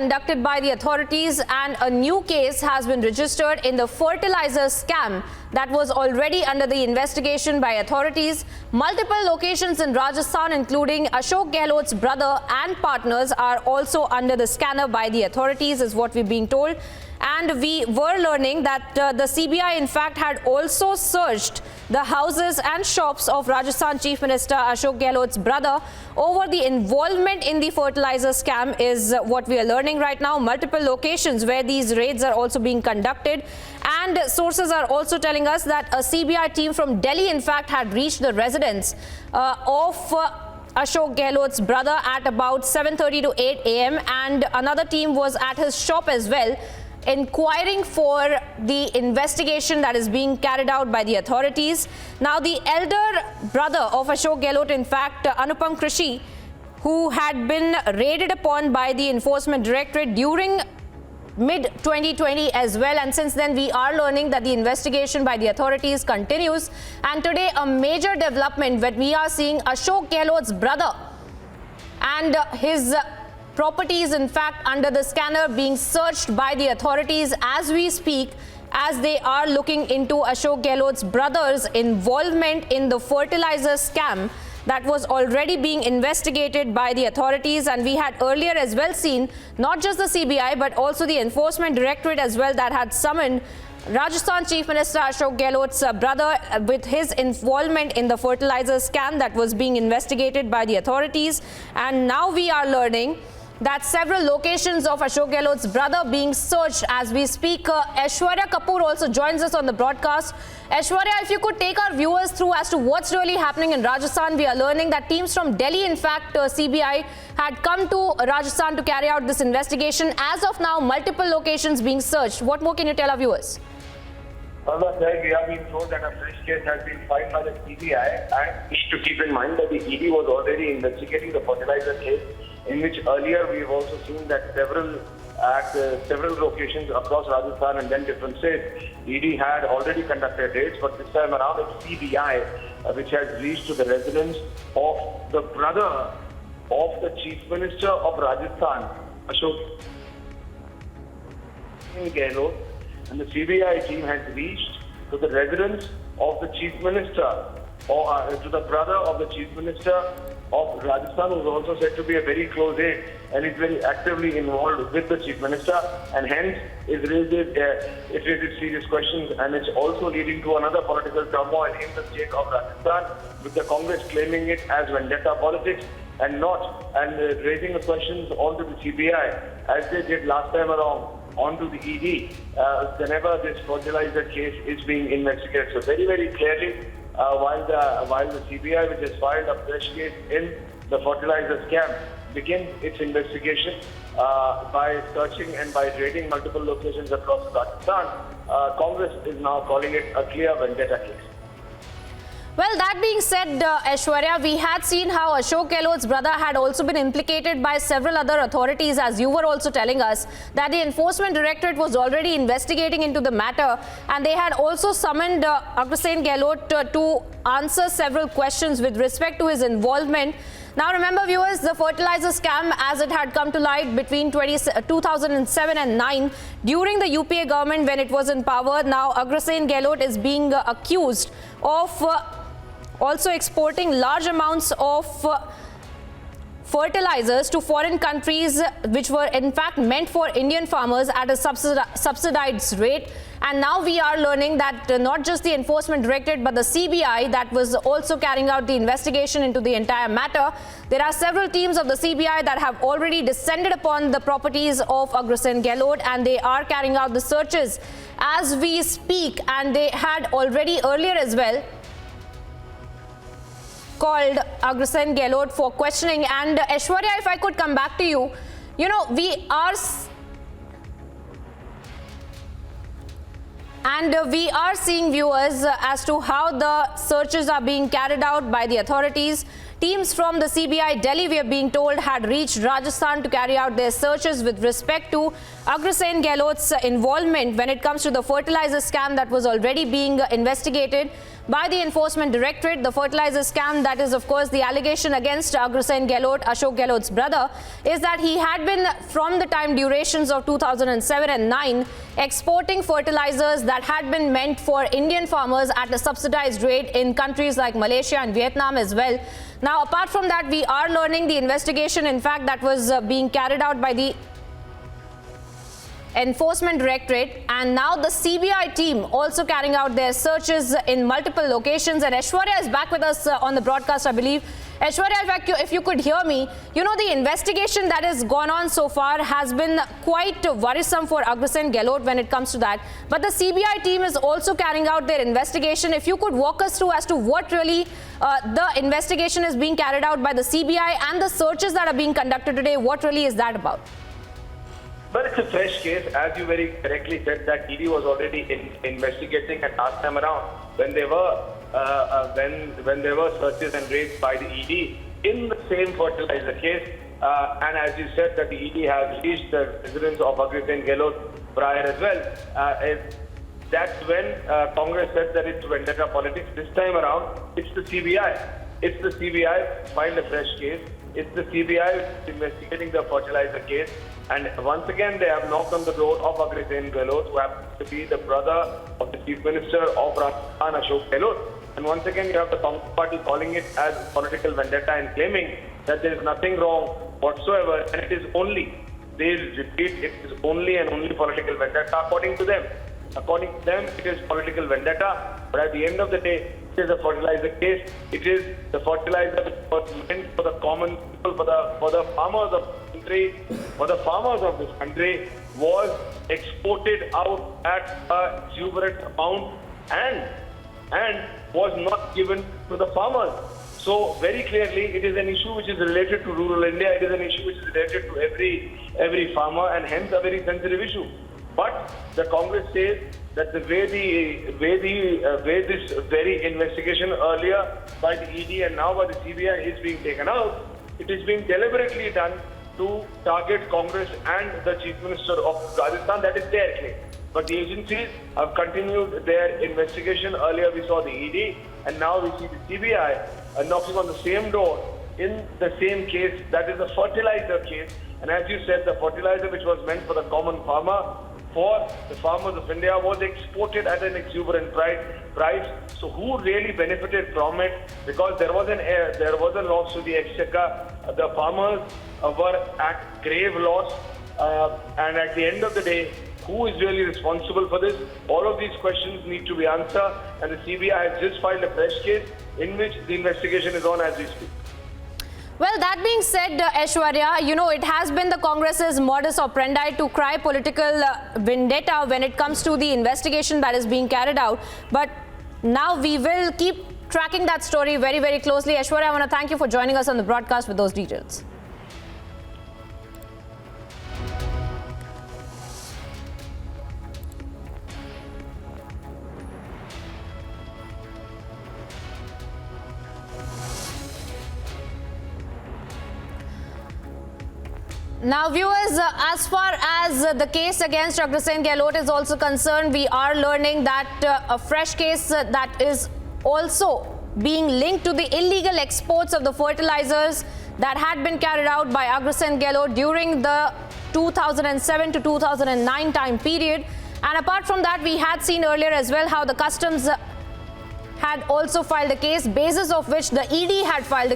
conducted by the authorities, and a new case has been registered in the fertilizer scam that was already under the investigation by authorities. Multiple locations in Rajasthan, including Ashok Gehlot's brother and partners, are also under the scanner by the authorities, is what we're being told. And we were learning that the CBI, in fact, had also searched the houses and shops of Rajasthan Chief Minister Ashok Gehlot's brother over the involvement in the fertilizer scam, is what we are learning right now. Multiple locations where these raids are also being conducted. And sources are also telling us that a CBI team from Delhi, in fact, had reached the residence of Ashok Gehlot's brother at about 7:30 to 8 a.m. and another team was at his shop as well, inquiring for the investigation that is being carried out by the authorities. Now, the elder brother of Ashok Gehlot, in fact, Anupam Krishi, who had been raided upon by the Enforcement Directorate during mid-2020 as well, and since then we are learning that the investigation by the authorities continues. And today a major development when we are seeing Ashok Gehlot's brother and his properties, in fact, under the scanner being searched by the authorities as we speak, as they are looking into Ashok Gehlot's brother's involvement in the fertilizer scam that was already being investigated by the authorities. And we had earlier as well seen not just the CBI but also the Enforcement Directorate as well that had summoned Rajasthan Chief Minister Ashok Gehlot's brother with his involvement in the fertilizer scam that was being investigated by the authorities. And now we are learning that several locations of Ashok Gehlot's brother being searched as we speak. Aishwarya Kapoor also joins us on the broadcast. Aishwarya, if you could take our viewers through as to what's really happening in Rajasthan. We are learning that teams from Delhi, in fact, CBI, had come to Rajasthan to carry out this investigation. As of now, multiple locations being searched. What more can you tell our viewers? We have been told that a fresh case has been filed by the CBI, and need to keep in mind that the ED was already investigating the fertilizer case, in which earlier we have also seen that several locations across Rajasthan and then different states, ED had already conducted raids, but this time around it's CBI which has reached to the residence of the brother of the Chief Minister of Rajasthan, Ashok Gehlot, and the CBI team has reached to the residence of the Chief Minister, or to the brother of the Chief Minister of Rajasthan, who is also said to be a very close aide and is very actively involved with the Chief Minister, and hence it raises serious questions, and it's also leading to another political turmoil in the state of Rajasthan, with the Congress claiming it as vendetta politics and raising the questions onto the CBI as they did last time around onto the ED whenever this fertilizer case is being investigated. So very, very clearly, while the CBI, which has filed a fresh case in the fertilizer scam, begins its investigation by searching and by raiding multiple locations across Rajasthan, Congress is now calling it a clear vendetta case. Well, that being said, Aishwarya, we had seen how Ashok Gehlot's brother had also been implicated by several other authorities, as you were also telling us, that the Enforcement Directorate was already investigating into the matter, and they had also summoned Ashok Gehlot to answer several questions with respect to his involvement. Now, remember, viewers, the fertilizer scam, as it had come to light between 2007 and 9 during the UPA government when it was in power. Now, Ashok Gehlot is being accused of also exporting large amounts of fertilizers to foreign countries, which were in fact meant for Indian farmers at a subsidized rate. And now we are learning that not just the Enforcement Directorate but the CBI that was also carrying out the investigation into the entire matter. There are several teams of the CBI that have already descended upon the properties of Ashok Gehlot, and they are carrying out the searches as we speak. And they had already earlier as well called Ashok Gehlot for questioning. And Aishwarya, if I could come back to you, we are seeing, viewers, as to how the searches are being carried out by the authorities. teams from the CBI Delhi, we are being told, had reached Rajasthan to carry out their searches with respect to Agrasen Gehlot's involvement when it comes to the fertilizer scam that was already being investigated by the Enforcement Directorate. The fertilizer scam, that is of course the allegation against Agrasen Gehlot, Ashok Gehlot's brother, is that he had been, from the time durations of 2007 and 9, exporting fertilizers that had been meant for Indian farmers at a subsidized rate in countries like Malaysia and Vietnam as well. Now, apart from that, we are learning the investigation, in fact, that was being carried out by the Enforcement Directorate, and now the CBI team also carrying out their searches in multiple locations. And Aishwarya is back with us on the broadcast, I believe. Aishwarya, in fact, if you could hear me, you know, the investigation that has gone on so far has been quite worrisome for Agrasen Gehlot when it comes to that. But the CBI team is also carrying out their investigation. If you could walk us through as to what really the investigation is being carried out by the CBI and the searches that are being conducted today, what really is that about? Well, it's a fresh case. As you very correctly said, that ED was already investigating, and last time around when there were searches and raids by the ED in the same fertilizer case, and as you said that the ED has reached the residence of Agrasen Gehlot prior as well. That's when Congress said that it's vendetta politics. This time around, it's the CBI. It's the CBI filed a fresh case. It's the CBI investigating the fertilizer case. And once again, they have knocked on the door of Agrasen Gehlot, who happens to be the brother of the Chief Minister of Rajasthan, Ashok Gehlot. And once again, you have the Congress party calling it as political vendetta and claiming that there is nothing wrong whatsoever. And it is only, they repeat, it is only and only political vendetta according to them. According to them, it is political vendetta. But at the end of the day, it is a fertilizer case. It is the fertilizer which was meant for the common people, for the farmers of the country, for the farmers of this country, was exported out at a exuberant amount and was not given to the farmers. So very clearly, it is an issue which is related to rural India. It is an issue which is related to every farmer, and hence a very sensitive issue. But the Congress says that the way this very investigation earlier by the ED and now by the CBI is being taken out, it is being deliberately done to target Congress and the Chief Minister of Rajasthan. That is their claim. But the agencies have continued their investigation. Earlier we saw the ED, and now we see the CBI knocking on the same door in the same case, that is the fertilizer case. And as you said, the fertilizer which was meant for the common farmer, for the farmers of India, was exported at an exuberant price. So who really benefited from it? Because there was a loss to the exchequer. The farmers were at grave loss. And at the end of the day, who is really responsible for this? All of these questions need to be answered. And the CBI has just filed a fresh case in which the investigation is on as we speak. Well, that being said, Aishwarya, you know, it has been the Congress's modus operandi to cry political vendetta when it comes to the investigation that is being carried out. But now we will keep tracking that story very, very closely. Aishwarya, I want to thank you for joining us on the broadcast with those details. Now, viewers, as far as the case against Agrasen Gehlot is also concerned, we are learning that a fresh case that is also being linked to the illegal exports of the fertilizers that had been carried out by Agrasen Gehlot during the 2007 to 2009 time period. And apart from that, we had seen earlier as well how the customs had also filed a case, basis of which the ED had filed a